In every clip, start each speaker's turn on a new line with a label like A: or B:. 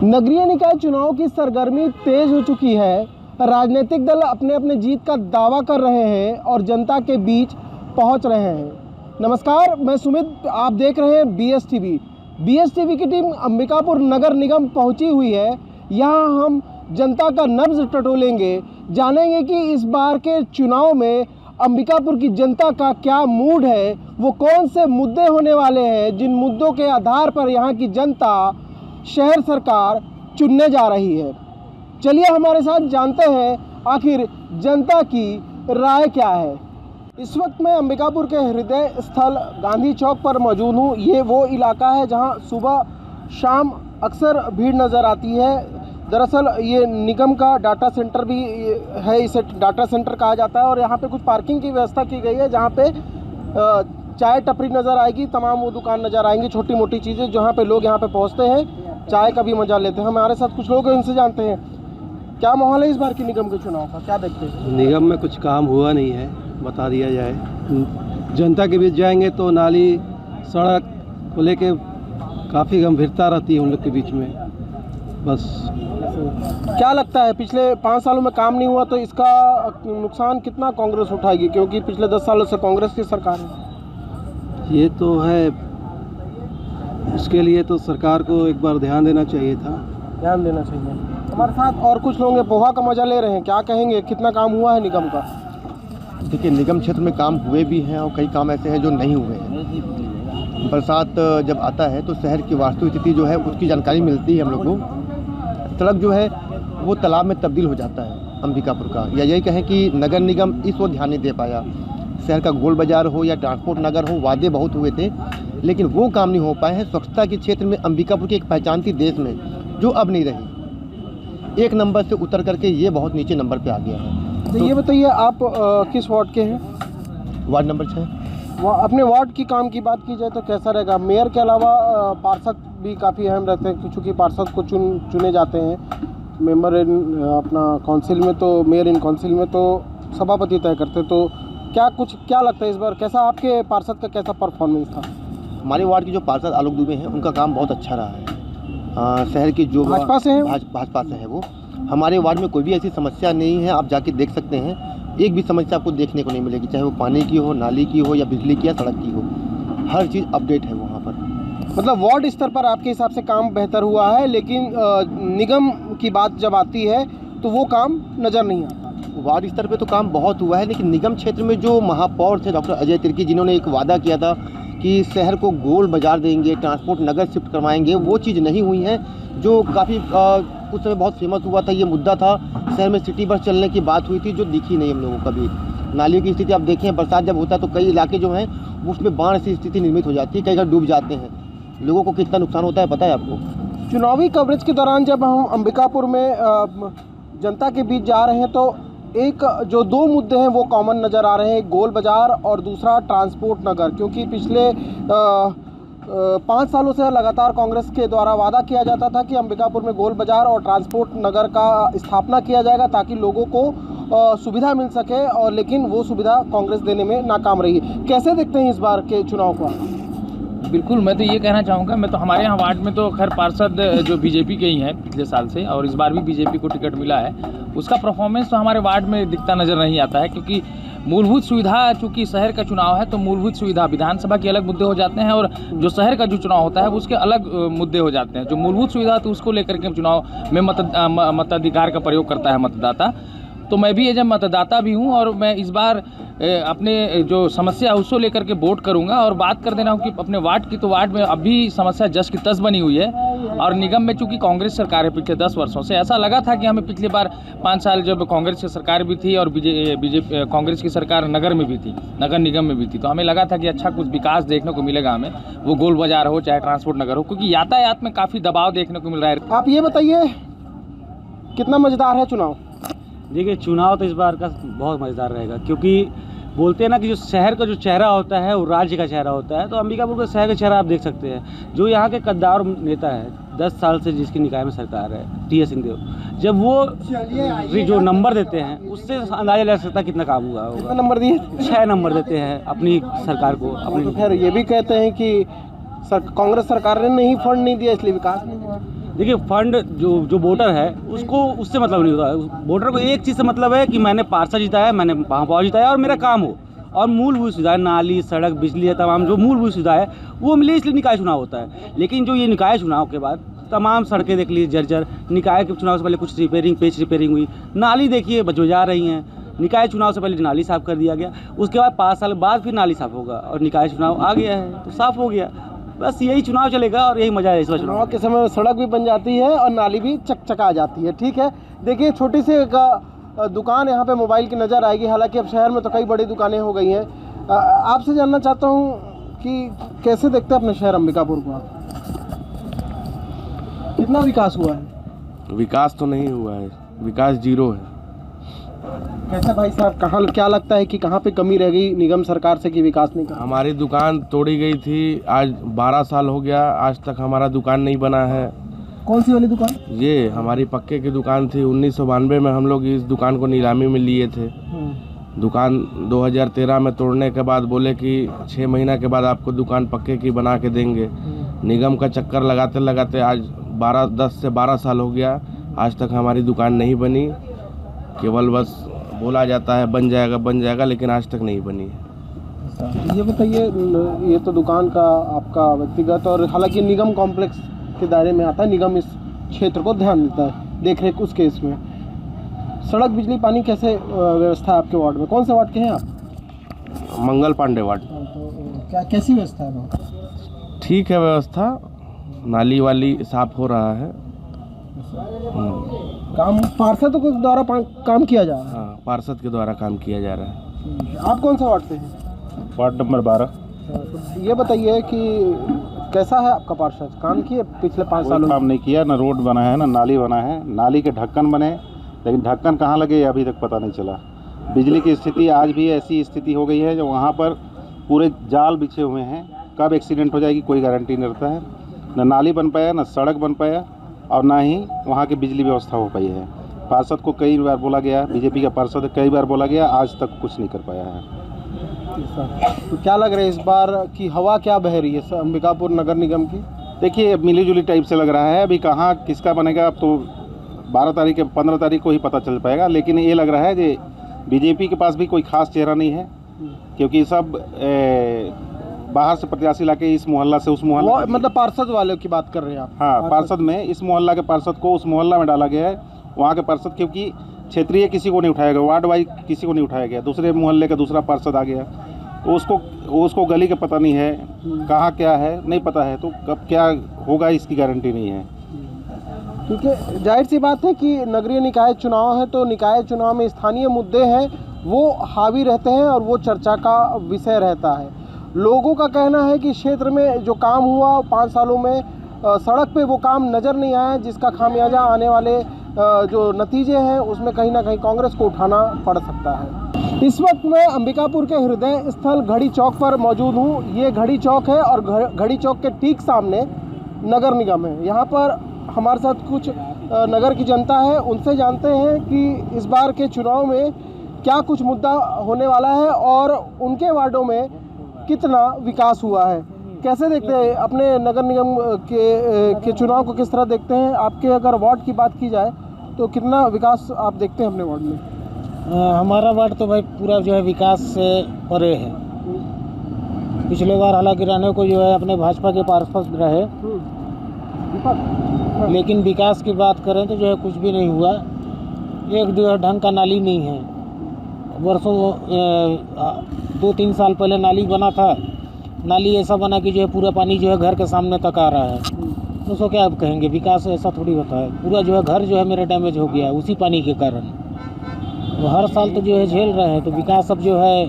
A: नगरीय निकाय चुनाव की सरगर्मी तेज हो चुकी है। राजनीतिक दल अपने अपने जीत का दावा कर रहे हैं और जनता के बीच पहुंच रहे हैं। नमस्कार, मैं सुमित, आप देख रहे हैं BSTV। BSTV की टीम अंबिकापुर नगर निगम पहुंची हुई है। यहां हम जनता का नब्ज टटोलेंगे, जानेंगे कि इस बार के चुनाव में अंबिकापुर की जनता का क्या मूड है, वो कौन से मुद्दे होने वाले हैं जिन मुद्दों के आधार पर यहाँ की जनता शहर सरकार चुनने जा रही है। चलिए हमारे साथ जानते हैं आखिर जनता की राय क्या है। इस वक्त मैं अंबिकापुर के हृदय स्थल गांधी चौक पर मौजूद हूँ। ये वो इलाका है जहाँ सुबह शाम अक्सर भीड़ नज़र आती है। दरअसल ये निगम का डाटा सेंटर भी है, इसे डाटा सेंटर कहा जाता है और यहाँ पे कुछ पार्किंग की व्यवस्था की गई है जहाँ पे चाय टपरी नज़र आएगी, तमाम वो दुकान नज़र आएंगी, छोटी मोटी चीज़ें जहाँ पे लोग यहाँ पे पहुँचते हैं, चाय का भी मज़ा लेते हैं। हमारे साथ कुछ लोग हैं, इनसे जानते हैं क्या माहौल है इस बार की निगम के चुनाव का, क्या देखते हैं।
B: निगम में कुछ काम हुआ नहीं है, बता दिया जाए। जनता के बीच जाएंगे तो नाली सड़क को लेके काफ़ी गंभीरता रहती है उन लोग के बीच में। बस
A: क्या लगता है पिछले 5 सालों में काम नहीं हुआ तो इसका नुकसान कितना कांग्रेस उठाएगी, क्योंकि पिछले 10 सालों से कांग्रेस की सरकार है।
B: ये तो है, इसके लिए तो सरकार को एक बार ध्यान देना चाहिए था।
A: ध्यान देना चाहिए। हमारे साथ और कुछ लोग हैं, पोहा का मजा ले रहे हैं, क्या कहेंगे, कितना काम हुआ है निगम का।
C: देखिए, निगम क्षेत्र में काम हुए भी हैं और कई काम ऐसे हैं जो नहीं हुए हैं। बरसात जब आता है तो शहर की वास्तविक स्थिति जो है उसकी जानकारी मिलती है हम लोग को। सड़क जो है वो तालाब में तब्दील हो जाता है अंबिकापुर का, या यही कहें कि नगर निगम इस ओर ध्यान नहीं दे पाया। शहर का गोल बाजार हो या ट्रांसपोर्ट नगर हो, वादे बहुत हुए थे लेकिन वो काम नहीं हो पाए हैं। स्वच्छता के क्षेत्र में अंबिकापुर की एक पहचान थी देश में, जो अब नहीं रही। 1 नंबर से उतर करके ये बहुत नीचे नंबर पे आ गया है।
A: तो ये बताइए आप किस वार्ड के हैं।
C: Ward number 6।
A: अपने वार्ड की काम की बात की जाए तो कैसा रहेगा। मेयर के अलावा पार्षद भी काफ़ी अहम रहते हैं, क्योंकि पार्षद को चुने जाते हैं। मेंबर इन अपना काउंसिल में तो मेयर इन काउंसिल में तो सभापति तय करते। तो क्या लगता है इस बार कैसा आपके पार्षद का कैसा परफॉर्मेंस था।
C: हमारे वार्ड के जो पार्षद आलोक दुबे हैं उनका काम बहुत अच्छा रहा है। शहर की जो
A: भाजपा से है,
C: भाजपा से है वो। हमारे वार्ड में कोई भी ऐसी समस्या नहीं है, आप जाके देख सकते हैं। एक भी समस्या आपको देखने को नहीं मिलेगी, चाहे वो पानी की हो, नाली की हो या बिजली की या सड़क की हो। हर चीज़ अपडेट है वहाँ पर।
A: मतलब वार्ड स्तर पर आपके हिसाब से काम बेहतर हुआ है, लेकिन निगम की बात जब आती है तो वो काम नज़र नहीं आता।
C: वार्ड स्तर पे तो काम बहुत हुआ है, लेकिन निगम क्षेत्र में जो महापौर थे डॉक्टर अजय तिर्की, जिन्होंने एक वादा किया था कि शहर को गोल बाजार देंगे, ट्रांसपोर्ट नगर शिफ्ट करवाएंगे, वो चीज़ नहीं हुई है। जो काफ़ी उस समय बहुत फेमस हुआ था, ये मुद्दा था, शहर में सिटी बस चलने की बात हुई थी, जो दिखी नहीं हम लोगों को कभी। नालियों की स्थिति आप देखें, बरसात जब होता है तो कई इलाके जो हैं उसमें बाढ़ सी स्थिति निर्मित हो जाती है, कई घर डूब जाते हैं। लोगों को कितना नुकसान होता है पता है आपको।
A: चुनावी कवरेज के दौरान जब हम अंबिकापुर में जनता के बीच जा रहे हैं तो एक जो 2 मुद्दे हैं वो कॉमन नज़र आ रहे हैं, एक गोल बाज़ार और दूसरा ट्रांसपोर्ट नगर। क्योंकि पिछले 5 सालों से लगातार कांग्रेस के द्वारा वादा किया जाता था कि अंबिकापुर में गोल बाज़ार और ट्रांसपोर्ट नगर का स्थापना किया जाएगा ताकि लोगों को सुविधा मिल सके, और लेकिन वो सुविधा कांग्रेस देने में नाकाम रही। कैसे देखते हैं इस बार के चुनाव को।
D: बिल्कुल, मैं तो ये कहना चाहूँगा, मैं तो हमारे यहाँ वार्ड में तो खैर पार्षद जो बीजेपी के ही हैं पिछले साल से, और इस बार भी बीजेपी को टिकट मिला है। उसका परफॉर्मेंस तो हमारे वार्ड में दिखता नज़र नहीं आता है, क्योंकि मूलभूत सुविधा, चूँकि शहर का चुनाव है तो मूलभूत सुविधा, विधानसभा के अलग मुद्दे हो जाते हैं और जो शहर का जो चुनाव होता है उसके अलग मुद्दे हो जाते हैं। जो मूलभूत सुविधा तो उसको लेकर के चुनाव में मताधिकार का प्रयोग करता है मतदाता। तो मैं भी एज मतदाता भी हूँ और मैं इस बार अपने जो समस्या है उसको लेकर के वोट करूंगा। और बात कर देना हूँ कि अपने वार्ड की, तो वार्ड में अभी समस्या जस की तस बनी हुई है। और निगम में चूँकि कांग्रेस सरकार है पिछले 10 वर्षों से, ऐसा लगा था कि हमें पिछली बार 5 साल जब कांग्रेस की सरकार भी थी और बीजेपी कांग्रेस की सरकार नगर में भी थी, नगर निगम में भी थी, तो हमें लगा था कि अच्छा कुछ विकास देखने को मिलेगा हमें, वो गोल बाजार हो चाहे ट्रांसपोर्ट नगर हो, क्योंकि यातायात में काफ़ी दबाव देखने को मिल रहा है।
A: आप ये बताइए कितना मज़ेदार है चुनाव।
E: देखिए, चुनाव तो इस बार का बहुत मज़ेदार रहेगा, क्योंकि बोलते हैं ना कि जो शहर का जो चेहरा होता है वो राज्य का चेहरा होता है। तो अंबिकापुर का शहर का चेहरा आप देख सकते हैं। जो यहाँ के कद्दावर नेता है, 10 साल से जिसकी निकाय में सरकार है, TS सिंहदेव, जब वो जो नंबर देते हैं उससे अंदाजा लगा सकता है कितना काम हुआ होगा।
A: कितना नंबर दिए।
E: 6 नंबर देते हैं अपनी सरकार को।
A: तो खैर ये भी कहते हैं कि कांग्रेस सरकार ने नहीं फंड नहीं दिया इसलिए विकास नहीं हुआ।
E: देखिए फंड जो वोटर है उसको उससे मतलब नहीं होता। वोटर को एक चीज़ से मतलब है कि मैंने पार्षद जिताया, मैंने महापौर जिताया और मेरा काम हो, और मूलभूत सुविधाएं नाली सड़क बिजली है तमाम जो मूलभूत सुविधाएं वो मिले, इसलिए निकाय चुनाव होता है। लेकिन जो ये निकाय चुनाव के बाद तमाम सड़कें देख लीजिए जर्जर, निकाय के चुनाव से पहले कुछ रिपेयरिंग पेच रिपेयरिंग हुई, नाली देखिए जो जा रही हैं, निकाय चुनाव से पहले नाली साफ़ कर दिया गया, उसके बाद 5 साल बाद फिर नाली साफ़ होगा और निकाय चुनाव आ गया है तो साफ़ हो गया। बस यही चुनाव चलेगा और यही मज़ा है इस बार
A: चुनाव के समय में सड़क भी बन जाती है और नाली भी चकचका जाती है। ठीक है, देखिए छोटी सी एक दुकान यहाँ पे मोबाइल की नज़र आएगी, हालांकि अब शहर में तो कई बड़ी दुकानें हो गई हैं। आपसे जानना चाहता हूँ कि कैसे देखते हैं अपने शहर अंबिकापुर को आप? कितना विकास हुआ है?
F: विकास तो नहीं हुआ है, विकास जीरो है।
A: कैसा भाई साहब, कहाँ क्या लगता है कि कहाँ पे कमी रह गई निगम सरकार से कि विकास नहीं कर?
F: हमारी दुकान तोड़ी गई थी, आज 12 साल हो गया, आज तक हमारा दुकान नहीं बना है।
A: कौन सी वाली दुकान?
F: ये हमारी पक्के की दुकान थी। 1992 में हम लोग इस दुकान को नीलामी में लिए थे। दुकान 2013 में तोड़ने के बाद बोले कि 6 महीना के बाद आपको दुकान पक्के की बना के देंगे। निगम का चक्कर लगाते लगाते आज 10 से 12 साल हो गया, आज तक हमारी दुकान नहीं बनी। केवल बस बोला जाता है बन जाएगा, लेकिन आज तक नहीं बनी है।
A: ये बताइए, ये तो दुकान का आपका व्यक्तिगत, और हालांकि निगम कॉम्प्लेक्स के दायरे में आता है, निगम इस क्षेत्र को ध्यान देता है, देख रेख उस केस में। सड़क बिजली पानी कैसे व्यवस्था है आपके वार्ड में? कौन से वार्ड के हैं आप?
F: मंगल पांडे वार्ड।
A: तो क्या कैसी व्यवस्था है वहाँ?
F: ठीक है व्यवस्था, नाली वाली साफ हो रहा है।
A: काम पार्षद के द्वारा काम किया जा रहा है?
F: हाँ, पार्षद के द्वारा काम किया जा रहा है।
A: आप कौन सा वार्ड से हैं?
G: Ward number 12।
A: तो ये बताइए कि कैसा है आपका पार्षद, काम किए पिछले 5 सालों में?
G: काम नहीं किया, ना रोड बना है ना नाली बना है। नाली के ढक्कन बने, लेकिन ढक्कन कहाँ लगे अभी तक पता नहीं चला। बिजली की स्थिति आज भी ऐसी स्थिति हो गई है जो वहाँ पर पूरे जाल बिछे हुए हैं, कब एक्सीडेंट हो जाएगी कोई गारंटी नहीं रहता है। ना नाली बन पाया, ना सड़क बन पाया, और ना ही वहाँ की बिजली व्यवस्था हो पाई है। पार्षद को कई बार बोला गया, बीजेपी का पार्षद कई बार बोला गया, आज तक कुछ नहीं कर पाया है।
A: तो क्या लग रहा है इस बार की हवा क्या बह रही है अंबिकापुर नगर निगम की?
G: देखिए मिली जुली टाइप से लग रहा है, अभी कहाँ किसका बनेगा अब तो 12 तारीख 15 तारीख को ही पता चल पाएगा। लेकिन ये लग रहा है कि बीजेपी के पास भी कोई खास चेहरा नहीं है, क्योंकि सब बाहर से प्रत्याशी लाके इस मोहल्ला से उस मोहल्ला,
A: मतलब पार्षद वालों की बात कर रहे हैं आप?
G: हाँ, पार्षद में इस मोहल्ला के पार्षद को उस मोहल्ला में डाला गया है। वहाँ के पार्षद क्योंकि क्षेत्रीय किसी को नहीं उठाया गया, वार्ड वाइज किसी को नहीं उठाया गया, दूसरे मोहल्ले का दूसरा पार्षद आ गया, तो उसको गली का पता नहीं है, कहाँ क्या है नहीं पता है, तो कब क्या होगा इसकी गारंटी नहीं है।
A: क्योंकि जाहिर सी बात है कि नगरीय निकाय चुनाव है, तो निकाय चुनाव में स्थानीय मुद्दे हैं वो हावी रहते हैं और वो चर्चा का विषय रहता है। लोगों का कहना है कि क्षेत्र में जो काम हुआ 5 सालों में सड़क पे वो काम नज़र नहीं आया, जिसका खामियाजा आने वाले जो नतीजे हैं उसमें कहीं ना कहीं कांग्रेस को उठाना पड़ सकता है। इस वक्त मैं अंबिकापुर के हृदय स्थल घड़ी चौक पर मौजूद हूँ। ये घड़ी चौक है और घड़ी चौक के ठीक सामने नगर निगम है। यहाँ पर हमारे साथ कुछ नगर की जनता है, उनसे जानते हैं कि इस बार के चुनाव में क्या कुछ मुद्दा होने वाला है और उनके वार्डों में कितना विकास हुआ है। कैसे देखते हैं अपने नगर निगम के चुनाव को, किस तरह देखते हैं? आपके अगर वार्ड की बात की जाए तो कितना विकास आप देखते हैं अपने वार्ड में?
H: हमारा वार्ड तो भाई पूरा जो है विकास से परे है। पिछले बार हालांकि रहने को जो है अपने भाजपा के पार्षद रहे, लेकिन विकास की बात करें तो जो है कुछ भी नहीं हुआ। एक जो है ढंग का नाली नहीं है। वर्षों 2-3 साल पहले नाली बना था, नाली ऐसा बना कि जो है पूरा पानी जो है घर के सामने तक आ रहा है। तो उसको क्या आप कहेंगे, विकास ऐसा थोड़ी होता है। पूरा जो है घर जो है मेरा डैमेज हो गया उसी पानी के कारण। तो हर साल तो जो है झेल रहे हैं, तो विकास अब जो है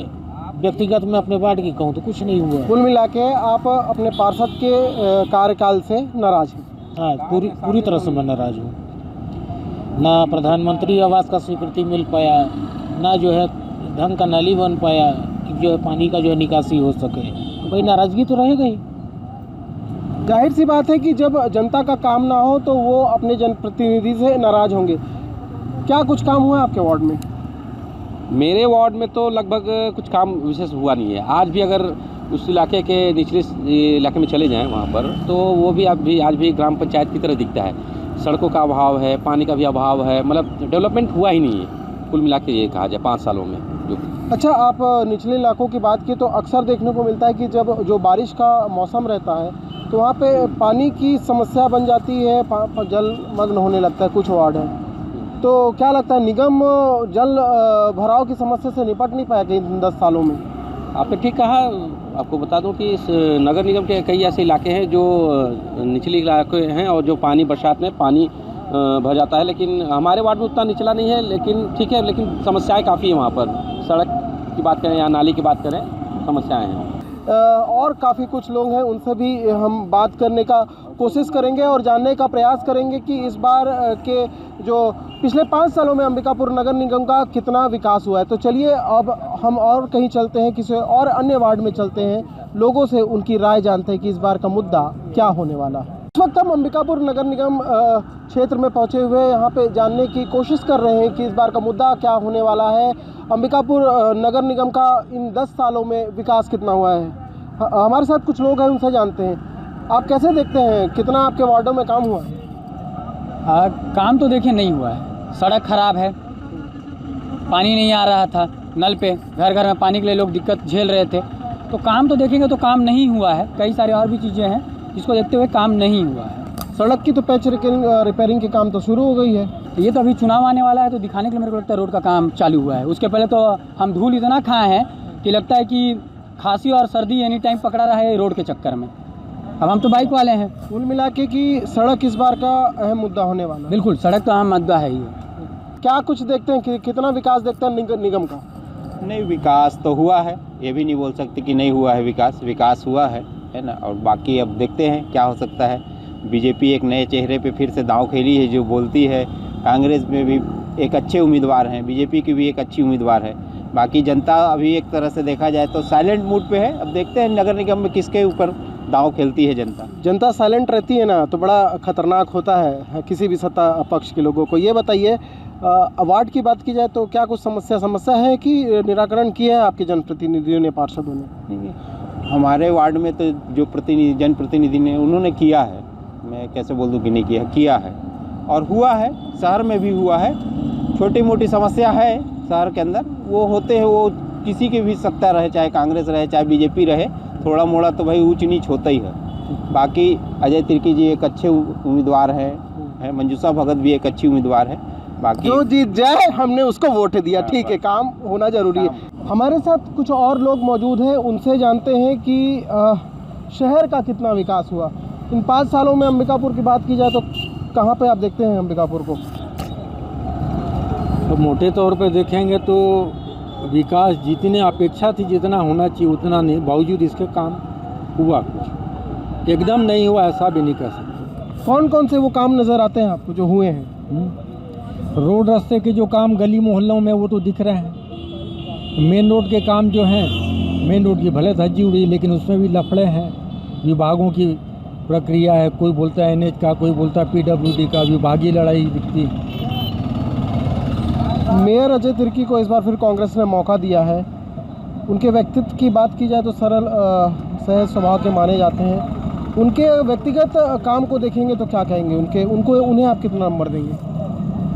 H: व्यक्तिगत में अपने वार्ड की कहूँ तो कुछ नहीं हुआ।
A: कुल मिला के आप अपने पार्षद के कार्यकाल से नाराज हैं?
H: हाँ, पूरी तरह से मैं नाराज हूँ। ना प्रधानमंत्री आवास का स्वीकृति मिल पाया, ना जो है ढंग का नाली बन पाया कि जो है पानी का जो है निकासी हो सके। तो भाई नाराज़गी तो रहेगा ही।
A: जाहिर सी बात है कि जब जनता का काम ना हो तो वो अपने जनप्रतिनिधि से नाराज होंगे। क्या कुछ काम हुआ आपके वार्ड में?
I: मेरे वार्ड में तो लगभग कुछ काम विशेष हुआ नहीं है। आज भी अगर उस इलाके के निचले इलाके में चले जाएं वहाँ पर, तो वो भी आज भी ग्राम पंचायत की तरह दिखता है। सड़कों का अभाव है, पानी का भी अभाव है, मतलब डेवलपमेंट हुआ ही नहीं है कुल मिला के ये कहा जाए 5 सालों में जो।
A: अच्छा, आप निचले इलाकों की बात की तो अक्सर देखने को मिलता है कि जब जो बारिश का मौसम रहता है तो वहाँ पे पानी की समस्या बन जाती है, जलमग्न होने लगता है कुछ वार्ड है। तो क्या लगता है निगम जल भराव की समस्या से निपट नहीं पाएगा इन 10 सालों में?
I: आपने ठीक कहा। आपको बता दूं कि इस नगर निगम के कई ऐसे इलाके हैं जो निचले इलाके हैं और जो पानी बरसात में पानी भर जाता है, लेकिन हमारे वार्ड में उतना निचला नहीं है, लेकिन ठीक है, लेकिन समस्याएं काफ़ी हैं वहाँ पर। सड़क की बात करें या नाली की बात करें, समस्याएं हैं।
A: और काफ़ी कुछ लोग हैं, उनसे भी हम बात करने का कोशिश करेंगे और जानने का प्रयास करेंगे कि इस बार के जो पिछले 5 सालों में अंबिकापुर नगर निगम का कितना विकास हुआ है। तो चलिए अब हम और कहीं चलते हैं, किसी और अन्य वार्ड में चलते हैं, लोगों से उनकी राय जानते हैं कि इस बार का मुद्दा क्या होने वाला है। इस वक्त हम अंबिकापुर नगर निगम क्षेत्र में पहुंचे हुए यहाँ पे जानने की कोशिश कर रहे हैं कि इस बार का मुद्दा क्या होने वाला है, अंबिकापुर नगर निगम का इन 10 सालों में विकास कितना हुआ है। हमारे साथ कुछ लोग हैं, उनसे जानते हैं। आप कैसे देखते हैं, कितना आपके वार्डों में काम हुआ है?
J: काम तो देखिए नहीं हुआ है, सड़क खराब है, पानी नहीं आ रहा था नल पे, घर घर में पानी के लिए लोग दिक्कत झेल रहे थे। तो काम तो देखेंगे तो काम नहीं हुआ है, कई सारी और भी चीज़ें हैं जिसको देखते हुए काम नहीं हुआ है।
A: सड़क की तो पैच रिपेयरिंग के काम तो शुरू हो गई है।
J: तो ये तो अभी चुनाव आने वाला है तो दिखाने के लिए मेरे को लगता है रोड का काम चालू हुआ है। उसके पहले तो हम धूल इतना खाए हैं कि लगता है कि खांसी और सर्दी एनी टाइम पकड़ा रहा है रोड के चक्कर में। अब हम तो बाइक वाले हैं।
A: कुल मिला के कि सड़क इस बार का अहम मुद्दा होने वाला है।
J: बिल्कुल, सड़क तो अहम मुद्दा है ही।
A: क्या कुछ देखते हैं कि कितना विकास देखते हैं निगम का?
K: नहीं, विकास तो हुआ है, ये भी नहीं बोल सकते कि नहीं हुआ है। विकास हुआ है ना। और बाकी अब देखते हैं क्या हो सकता है। बीजेपी एक नए चेहरे पे फिर से दांव खेली है, जो बोलती है। कांग्रेस में भी एक अच्छे उम्मीदवार हैं, बीजेपी की भी एक अच्छी उम्मीदवार है। बाकी जनता अभी एक तरह से देखा जाए तो साइलेंट मूड पे है। अब देखते हैं नगर निगम में किसके ऊपर दांव खेलती है जनता।
A: जनता साइलेंट रहती है ना तो बड़ा खतरनाक होता है किसी भी सत्ता पक्ष के लोगों को। ये बताइए, वार्ड की बात की जाए तो क्या कुछ समस्या है कि निराकरण किया है आपके जनप्रतिनिधियों ने, पार्षदों ने?
K: हमारे वार्ड में तो जो जनप्रतिनिधि ने उन्होंने किया है, मैं कैसे बोल दूँ कि नहीं किया है और हुआ है। शहर में भी हुआ है। छोटी मोटी समस्या है शहर के अंदर, वो होते हैं, वो किसी की भी सत्ता रहे, चाहे कांग्रेस रहे चाहे बीजेपी रहे, थोड़ा मोड़ा तो भाई ऊंच नीच होता ही है। बाकी अजय तिर्की जी एक अच्छे उम्मीदवार है, मंजूषा भगत भी एक अच्छी उम्मीदवार है। बाकी
A: जो जीत जाए हमने उसको वोट दिया, ठीक है, काम होना जरूरी है। हमारे साथ कुछ और लोग मौजूद हैं, उनसे जानते हैं कि शहर का कितना विकास हुआ इन 5 सालों में। अंबिकापुर की बात की जाए तो कहाँ पे आप देखते हैं अंबिकापुर को?
H: तो मोटे तौर पे देखेंगे तो विकास जितने अपेक्षा थी जितना होना चाहिए उतना नहीं, बावजूद इसके काम हुआ कुछ। एकदम नहीं हुआ ऐसा भी नहीं कह सकते।
A: कौन कौन से वो काम नज़र आते हैं आपको जो हुए हैं?
H: रोड रास्ते के जो काम गली मोहल्लों में वो तो दिख रहे हैं। मेन रोड के काम जो हैं, मेन रोड की भले धज्जी उड़ी लेकिन उसमें भी लफड़े हैं। विभागों की प्रक्रिया है, कोई बोलता है NH का, कोई बोलता है PWD का, विभागीय लड़ाई दिखती है।
A: मेयर अजय तिर्की को इस बार फिर कांग्रेस ने मौका दिया है। उनके व्यक्तित्व की बात की जाए तो सरल सहज स्वभाव के माने जाते हैं। उनके व्यक्तिगत काम को देखेंगे तो क्या कहेंगे उन्हें आप कितना नंबर देंगे?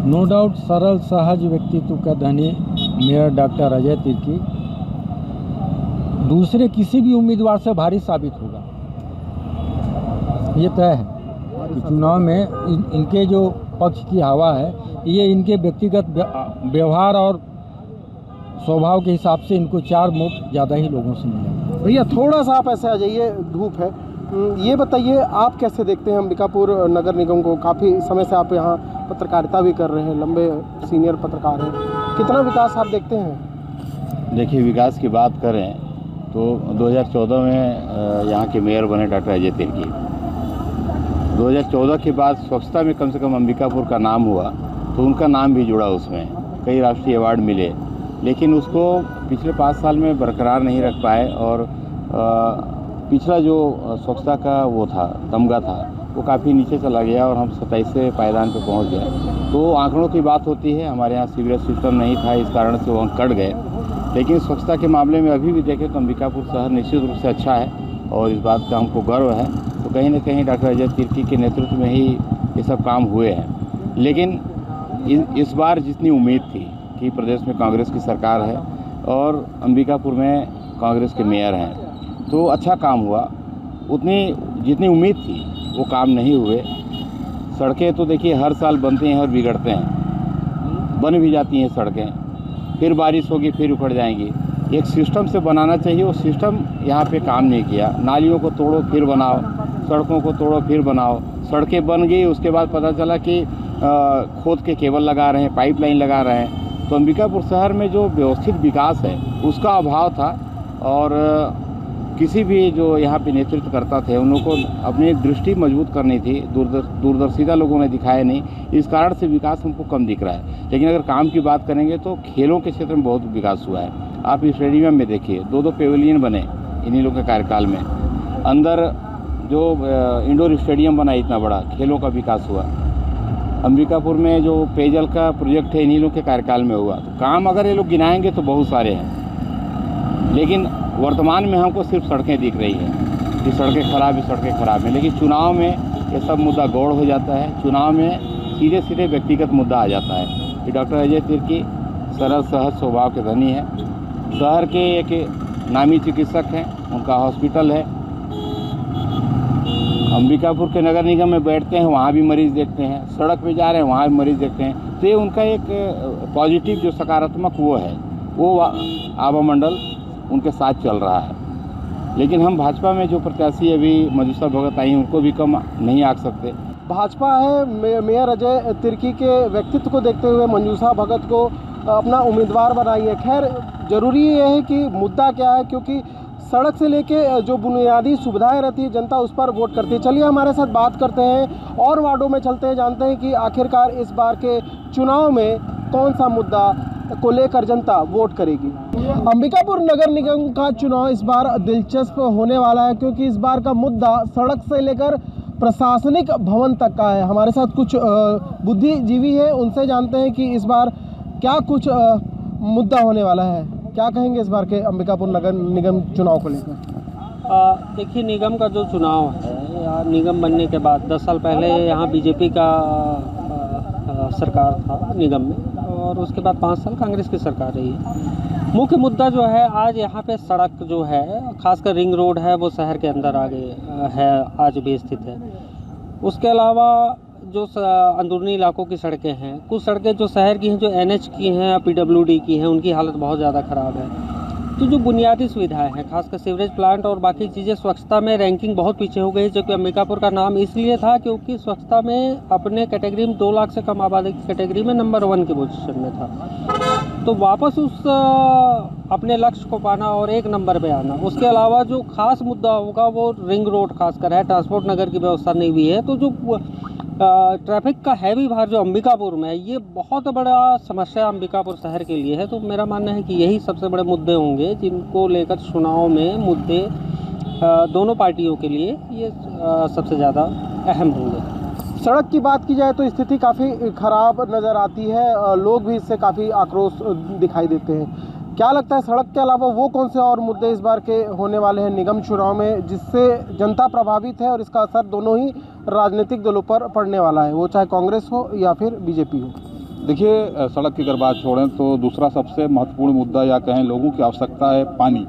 H: नो डाउट सरल सहज व्यक्तित्व का धनी मेयर डॉक्टर अजय तिर्की दूसरे किसी भी उम्मीदवार से भारी साबित होगा। ये तय है कि चुनाव में इनके जो पक्ष की हवा है, ये इनके व्यक्तिगत व्यवहार और स्वभाव के हिसाब से इनको 4 वोट ज़्यादा ही लोगों से मिलेगा।
A: भैया थोड़ा सा आप ऐसे आ जाइए, धूप है। ये बताइए, आप कैसे देखते हैं अंबिकापुर नगर निगम को? काफ़ी समय से आप यहाँ पत्रकारिता भी कर रहे हैं, लंबे सीनियर पत्रकार हैं। कितना विकास आप देखते हैं?
G: देखिए, विकास की बात करें तो 2014 में यहाँ के मेयर बने डॉक्टर अजय तिर्की। 2014 के बाद स्वच्छता में कम से कम अंबिकापुर का नाम हुआ, तो उनका नाम भी जुड़ा उसमें। कई राष्ट्रीय अवार्ड मिले, लेकिन उसको पिछले 5 साल में बरकरार नहीं रख पाए। और पिछला जो स्वच्छता का वो था, तमगा था, वो काफ़ी नीचे चला गया और हम 27वें पायदान पे पहुंच गए। तो आंकड़ों की बात होती है। हमारे यहाँ सीवरेज सिस्टम नहीं था, इस कारण से वो अंक कट गए। लेकिन स्वच्छता के मामले में अभी भी देखें तो अंबिकापुर शहर निश्चित रूप से अच्छा है और इस बात का हमको गर्व है। तो कहीं ना कहीं डॉक्टर अजय तिर्की के नेतृत्व में ही ये सब काम हुए हैं। लेकिन इस बार जितनी उम्मीद थी कि प्रदेश में कांग्रेस की सरकार है और अंबिकापुर में कांग्रेस के मेयर हैं, तो अच्छा काम हुआ। उतनी जितनी उम्मीद थी वो काम नहीं हुए। सड़कें तो देखिए हर साल बनते हैं और बिगड़ते हैं, बन भी जाती हैं सड़कें, फिर बारिश होगी फिर उखड़ जाएंगी। एक सिस्टम से बनाना चाहिए, वो सिस्टम यहाँ पे काम नहीं किया। नालियों को तोड़ो फिर बनाओ, सड़कों को तोड़ो फिर बनाओ। सड़कें बन गई, उसके बाद पता चला कि खोद के केबल लगा रहे हैं, पाइपलाइन लगा रहे हैं। तो अंबिकापुर शहर में जो व्यवस्थित विकास है उसका अभाव था, और किसी भी जो यहाँ पे नेतृत्व करता थे उन लोगों को अपनी दृष्टि मजबूत करनी थी, दूरदर्शिता लोगों ने दिखाया नहीं। इस कारण से विकास हमको कम दिख रहा है। लेकिन अगर काम की बात करेंगे तो खेलों के क्षेत्र में बहुत विकास हुआ है। आप इस स्टेडियम में देखिए, 2 पेविलियन बने इन्हीं लोगों के कार्यकाल में। अंदर जो इंडोर स्टेडियम बना इतना बड़ा, खेलों का विकास हुआ। अंबिकापुर में जो पेयजल का प्रोजेक्ट है इन्हीं लोगों के कार्यकाल में हुआ। तो काम अगर ये लोग गिनाएंगे तो बहुत सारे हैं, लेकिन वर्तमान में हमको सिर्फ सड़कें दिख रही हैं कि सड़कें खराब हैं। लेकिन चुनाव में ये सब मुद्दा गौड़ हो जाता है। चुनाव में सीधे सीधे व्यक्तिगत मुद्दा आ जाता है कि डॉक्टर अजय तिर्की सरल सहज स्वभाव के धनी है, शहर के एक नामी चिकित्सक हैं, उनका हॉस्पिटल है। अंबिकापुर के नगर निगम में बैठते हैं, वहाँ भी मरीज़ देखते हैं, सड़क पे जा रहे हैं वहाँ भी मरीज़ देखते हैं। तो ये उनका एक पॉजिटिव जो सकारात्मक वो आवामंडल उनके साथ चल रहा है। लेकिन हम भाजपा में जो प्रत्याशी अभी मंजूषा भगत आई उनको भी कम नहीं आंक सकते।
A: भाजपा है, मेयर अजय तिर्की के व्यक्तित्व को देखते हुए मंजूषा भगत को अपना उम्मीदवार बनाई है। खैर ज़रूरी ये है कि मुद्दा क्या है, क्योंकि सड़क से लेके जो बुनियादी सुविधाएं रहती है जनता उस पर वोट करती है। चलिए हमारे साथ बात करते हैं और वार्डों में चलते हैं, जानते हैं कि आखिरकार इस बार के चुनाव में कौन सा मुद्दा को लेकर जनता वोट करेगी। अंबिकापुर नगर निगम का चुनाव इस बार दिलचस्प होने वाला है, क्योंकि इस बार का मुद्दा सड़क से लेकर प्रशासनिक भवन तक का है। हमारे साथ कुछ बुद्धिजीवी हैं, उनसे जानते हैं कि इस बार क्या कुछ मुद्दा होने वाला है। क्या कहेंगे इस बार के अंबिकापुर नगर निगम चुनाव को लेकर?
I: देखिए, निगम का जो चुनाव है या निगम बनने के बाद 10 साल पहले यहाँ बीजेपी का सरकार था निगम में, और उसके बाद 5 साल कांग्रेस की सरकार रही है। मुख्य मुद्दा जो है आज यहाँ पे सड़क जो है, खासकर रिंग रोड है, वो शहर के अंदर आगे है, आज भी स्थित है। उसके अलावा जो अंदरूनी इलाकों की सड़कें हैं, कुछ सड़कें जो शहर की हैं, जो NH की हैं, PWD की हैं, उनकी हालत बहुत ज़्यादा ख़राब है। तो जो बुनियादी सुविधाएं हैं, खासकर सीवरेज प्लांट और बाकी चीज़ें, स्वच्छता में रैंकिंग बहुत पीछे हो गई, जो कि अंबिकापुर का नाम इसलिए था क्योंकि स्वच्छता में अपने कैटेगरी में 2 लाख से कम आबादी की कैटेगरी में नंबर 1 की पोजीशन में था। तो वापस उस अपने लक्ष्य को पाना और 1 नंबर पे आना। उसके अलावा जो खास मुद्दा होगा वो रिंग रोड खासकर है, ट्रांसपोर्ट नगर की व्यवस्था नहीं हुई है। तो जो ट्रैफिक का हैवी भार जो अंबिकापुर में है, ये बहुत बड़ा समस्या अंबिकापुर शहर के लिए है। तो मेरा मानना है कि यही सबसे बड़े मुद्दे होंगे जिनको लेकर चुनाव में मुद्दे दोनों पार्टियों के लिए ये सबसे ज़्यादा अहम होंगे।
A: सड़क की बात की जाए तो स्थिति काफ़ी ख़राब नज़र आती है, लोग भी इससे काफ़ी आक्रोश दिखाई देते हैं। क्या लगता है सड़क के अलावा वो कौन से और मुद्दे इस बार के होने वाले हैं निगम चुनाव में, जिससे जनता प्रभावित है और इसका असर दोनों ही राजनीतिक दलों पर पड़ने वाला है, वो चाहे कांग्रेस हो या फिर बीजेपी हो?
L: देखिए, सड़क की अगर बात छोड़ें तो दूसरा सबसे महत्वपूर्ण मुद्दा या कहें लोगों की आवश्यकता है पानी।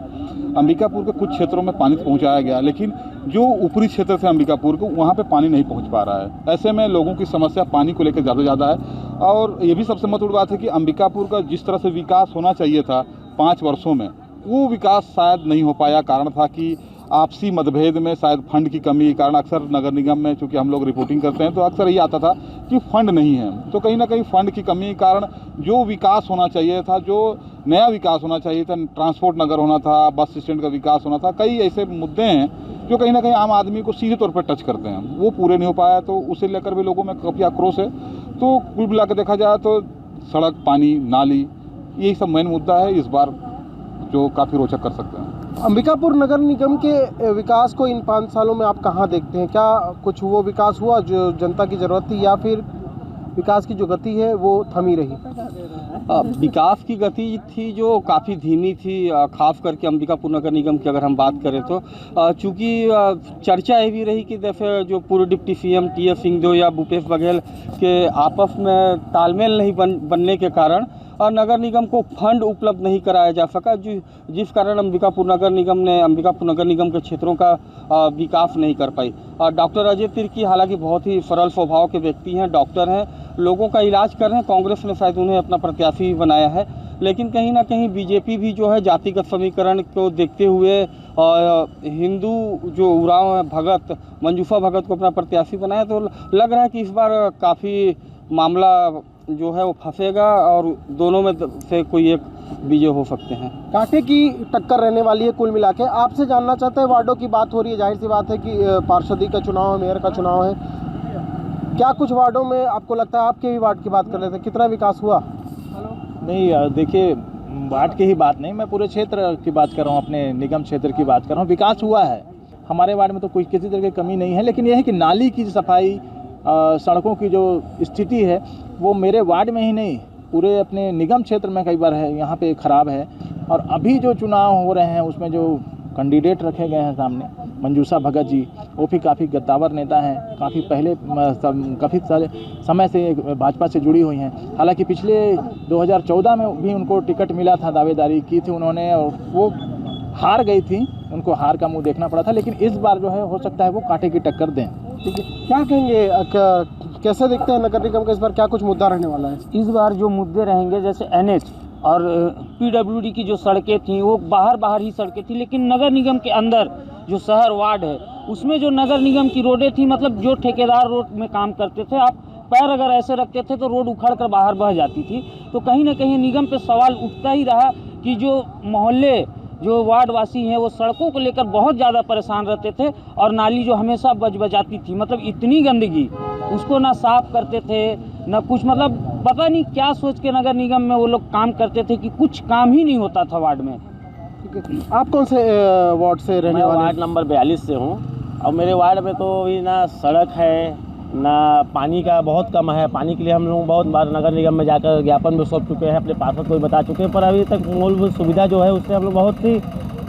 L: अंबिकापुर के कुछ क्षेत्रों में पानी तो पहुंचाया गया, लेकिन जो ऊपरी क्षेत्र से अंबिकापुर को वहाँ पे पानी नहीं पहुँच पा रहा है। ऐसे में लोगों की समस्या पानी को लेकर ज़्यादा है। और ये भी सबसे महत्वपूर्ण बात है कि अंबिकापुर का जिस तरह से विकास होना चाहिए था 5 वर्षों में, वो विकास शायद नहीं हो पाया। कारण था कि आपसी मतभेद में शायद फंड की कमी के कारण अक्सर नगर निगम में, चूँकि हम लोग रिपोर्टिंग करते हैं तो अक्सर ये आता था कि फंड नहीं है। तो कहीं ना कहीं फंड की कमी के कारण जो विकास होना चाहिए था, जो नया विकास होना चाहिए था, ट्रांसपोर्ट नगर होना था, बस स्टैंड का विकास होना था, कई ऐसे मुद्दे हैं जो कहीं ना कहीं आम आदमी को सीधे तौर पर टच करते हैं, वो पूरे नहीं हो पाया। तो उसे लेकर भी लोगों में काफ़ी आक्रोश है। तो कुल मिला के देखा जाए तो सड़क, पानी, नाली, यही सब मेन मुद्दा है इस बार जो काफ़ी रोचक कर सकते हैं।
A: अंबिकापुर नगर निगम के विकास को इन 5 सालों में आप कहाँ देखते हैं? क्या कुछ वो विकास हुआ जो जनता की ज़रूरत थी, या फिर विकास की जो गति है वो थमी रही?
K: विकास की गति थी जो काफ़ी धीमी थी, खास करके अंबिकापुर नगर निगम की अगर हम बात करें तो चूँकि चर्चा ये भी रही कि जैसे जो पूर्व डिप्टी सीएम टी.एस. सिंहदेव या भूपेश बघेल के आपस में तालमेल नहीं बनने के कारण नगर निगम को फंड उपलब्ध नहीं कराया जा सका, जिस कारण अंबिकापुर नगर निगम के क्षेत्रों का विकास नहीं कर पाई। डॉक्टर अजय तिर्की हालांकि बहुत ही सरल स्वभाव के व्यक्ति हैं, डॉक्टर हैं, लोगों का इलाज कर रहे हैं। कांग्रेस ने शायद उन्हें अपना प्रत्याशी बनाया है, लेकिन कहीं ना कहीं बीजेपी भी जो है जातिगत समीकरण को देखते हुए हिंदू जो उरांव है भगत मंजूषा भगत को अपना प्रत्याशी बनाया, तो लग रहा है कि इस बार काफ़ी मामला जो है वो फंसेगा और दोनों में से कोई एक विजय हो सकते हैं।
A: कांटे की टक्कर रहने वाली है कुल मिला के। आपसे जानना चाहते हैं, वार्डों की बात हो रही है, जाहिर सी बात है कि पार्षदी का चुनाव है, मेयर का चुनाव है, क्या कुछ वार्डों में आपको लगता है, आपके भी वार्ड की बात कर लेते हैं, कितना विकास हुआ?
M: नहीं, देखिए वार्ड की ही बात नहीं, मैं पूरे क्षेत्र की बात कर रहा हूँ, अपने निगम क्षेत्र की बात कर रहा हूँ। विकास हुआ है हमारे वार्ड में, तो कोई किसी तरह की कमी नहीं है, लेकिन यह है कि नाली की सफाई, सड़कों की जो स्थिति है वो मेरे वार्ड में ही नहीं पूरे अपने निगम क्षेत्र में कई बार है, यहाँ पे ख़राब है। और अभी जो चुनाव हो रहे हैं उसमें जो कैंडिडेट रखे गए हैं सामने, मंजूषा भगत जी, वो भी काफ़ी गद्दावर नेता हैं, काफ़ी पहले काफ़ी सारे समय से भाजपा से जुड़ी हुई हैं। हालांकि पिछले 2014 में भी उनको टिकट मिला था, दावेदारी की थी उन्होंने और वो हार गई थी, उनको हार का मुंह देखना पड़ा था। लेकिन इस बार जो है हो सकता है वो कांटे की टक्कर दें।
A: ठीक है, क्या कहेंगे, कैसे देखते हैं नगर निगम का इस बार क्या कुछ मुद्दा रहने वाला है?
N: इस बार जो मुद्दे रहेंगे जैसे NH और PWD की जो सड़कें थी वो बाहर ही सड़कें थी, लेकिन नगर निगम के अंदर जो शहर वार्ड है उसमें जो नगर निगम की रोडें थी, मतलब जो ठेकेदार रोड में काम करते थे, आप पैर अगर ऐसे रखते थे तो रोड उखड़ कर बाहर बह जाती थी। तो कहीं ना कहीं निगम पे सवाल उठता ही रहा कि जो मोहल्ले जो वार्ड वासी हैं वो सड़कों को लेकर बहुत ज़्यादा परेशान रहते थे और नाली जो हमेशा बजाती थी, मतलब इतनी गंदगी, उसको ना साफ करते थे ना कुछ, मतलब पता नहीं क्या सोच के नगर निगम में वो लोग काम करते थे कि कुछ काम ही नहीं होता था वार्ड में।
A: आप कौन से वार्ड से रहने वाले?
O: वार्ड नंबर 42 से हूँ और मेरे वार्ड में तो अभी ना सड़क है ना पानी का बहुत कम है। पानी के लिए हम लोग बहुत बार नगर निगम में जाकर ज्ञापन भी सौंप चुके हैं, अपने पार्षद को भी बता चुके हैं, पर अभी तक मूलभूत सुविधा जो है उससे हम लोग बहुत ही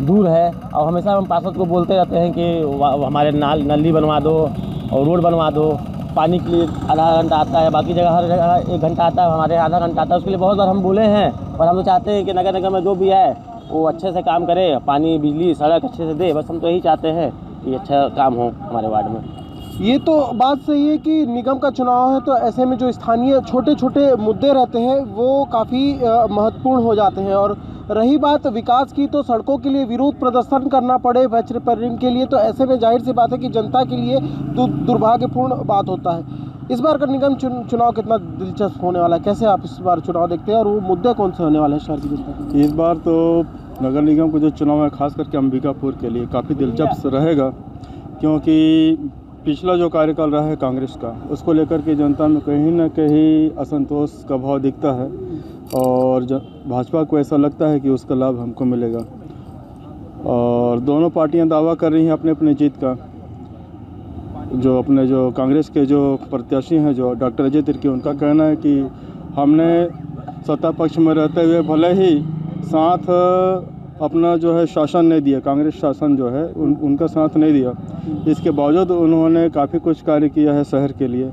O: दूर है। और हमेशा हम पार्षद को बोलते रहते हैं कि हमारे नली बनवा दो और रोड बनवा दो। पानी के लिए आधा घंटा आता है, बाकी जगह हर जगह 1 घंटा आता है, हमारे आधा घंटा आता है। उसके लिए बहुत बार हम बोले हैं, पर हम तो चाहते हैं कि नगर निगम में जो भी है वो अच्छे से काम करे, पानी बिजली सड़क अच्छे से दे, बस हम तो यही चाहते हैं कि अच्छा काम हो हमारे वार्ड में।
A: ये तो बात सही है कि निगम का चुनाव है, तो ऐसे में जो स्थानीय छोटे छोटे मुद्दे रहते हैं वो काफ़ी महत्वपूर्ण हो जाते हैं। और रही बात विकास की, तो सड़कों के लिए विरोध प्रदर्शन करना पड़े वैच रिपेयरिंग के लिए, तो ऐसे में जाहिर सी बात है कि जनता के लिए दुर्भाग्यपूर्ण बात होता है। इस बार का निगम चुनाव कितना दिलचस्प होने वाला है, कैसे आप इस बार चुनाव देखते हैं और वो मुद्दे कौन से होने वाले हैं शहर की जनता के?
P: इस बार तो नगर निगम का जो चुनाव है खास करके अंबिकापुर के लिए काफ़ी दिलचस्प रहेगा, क्योंकि पिछला जो कार्यकाल रहा है कांग्रेस का, उसको लेकर के जनता में कहीं ना कहीं असंतोष का भाव दिखता है और भाजपा को ऐसा लगता है कि उसका लाभ हमको मिलेगा। और दोनों पार्टियां दावा कर रही हैं अपने अपने जीत का। जो कांग्रेस के जो प्रत्याशी हैं, जो डॉक्टर अजय तिर्की, उनका कहना है कि हमने सत्ता पक्ष में रहते हुए भले ही साथ अपना जो है शासन नहीं दिया, कांग्रेस शासन जो है उनका साथ नहीं दिया, इसके बावजूद उन्होंने काफ़ी कुछ कार्य किया है शहर के लिए।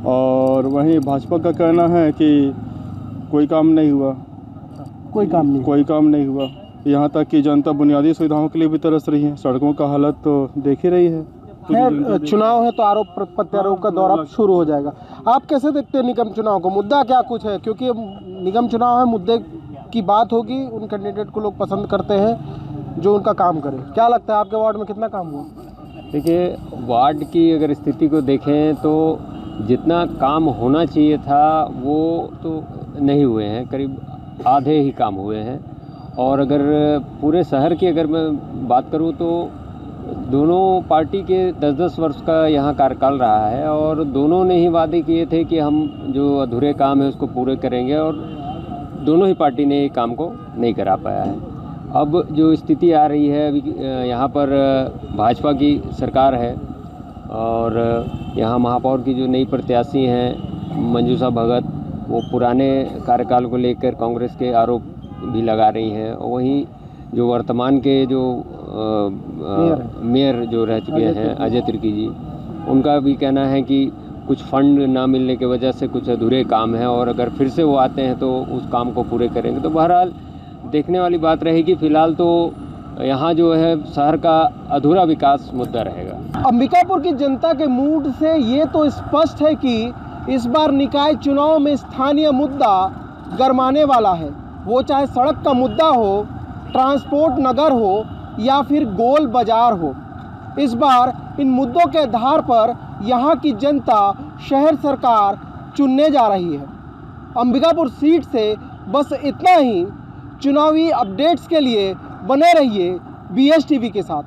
P: और वहीं भाजपा का कहना है कि कोई काम नहीं हुआ,
A: कोई काम नहीं हुआ।
P: यहाँ तक कि जनता बुनियादी सुविधाओं के लिए भी तरस रही है, सड़कों का हालत तो देख ही रही है।
A: खैर, चुनाव है तो आरोप प्रत्यारोप का दौर शुरू हो जाएगा। आप कैसे देखते हैं निगम चुनाव को, मुद्दा क्या कुछ है? क्योंकि निगम चुनाव है, मुद्दे की बात होगी, उन कैंडिडेट को लोग पसंद करते हैं जो उनका काम करे। क्या लगता है आपके वार्ड में कितना काम हुआ?
Q: देखिए, वार्ड की अगर स्थिति को देखें तो जितना काम होना चाहिए था वो तो नहीं हुए हैं, करीब आधे ही काम हुए हैं। और अगर पूरे शहर की अगर मैं बात करूं तो दोनों पार्टी के 10-10 वर्ष का यहाँ कार्यकाल रहा है और दोनों ने ही वादे किए थे कि हम जो अधूरे काम है उसको पूरे करेंगे, और दोनों ही पार्टी ने काम को नहीं करा पाया है। अब जो स्थिति आ रही है अभी यहाँ पर भाजपा की सरकार है और यहाँ महापौर की जो नई प्रत्याशी हैं मंजूषा भगत वो पुराने कार्यकाल को लेकर कांग्रेस के आरोप भी लगा रही हैं, और वहीं जो वर्तमान के जो मेयर जो रह चुके हैं अजय तिर्की जी, उनका भी कहना है कि कुछ फंड ना मिलने की वजह से कुछ अधूरे काम हैं, और अगर फिर से वो आते हैं तो उस काम को पूरे करेंगे। तो बहरहाल देखने वाली बात रहेगी। फिलहाल तो यहाँ जो है शहर का अधूरा विकास मुद्दा रहेगा।
A: अंबिकापुर की जनता के मूड से ये तो स्पष्ट है कि इस बार निकाय चुनाव में स्थानीय मुद्दा गरमाने वाला है, वो चाहे सड़क का मुद्दा हो, ट्रांसपोर्ट नगर हो या फिर गोल बाजार हो। इस बार इन मुद्दों के आधार पर यहाँ की जनता शहर सरकार चुनने जा रही है। अंबिकापुर सीट से बस इतना ही। चुनावी अपडेट्स के लिए बने रहिए BS टीवी के साथ।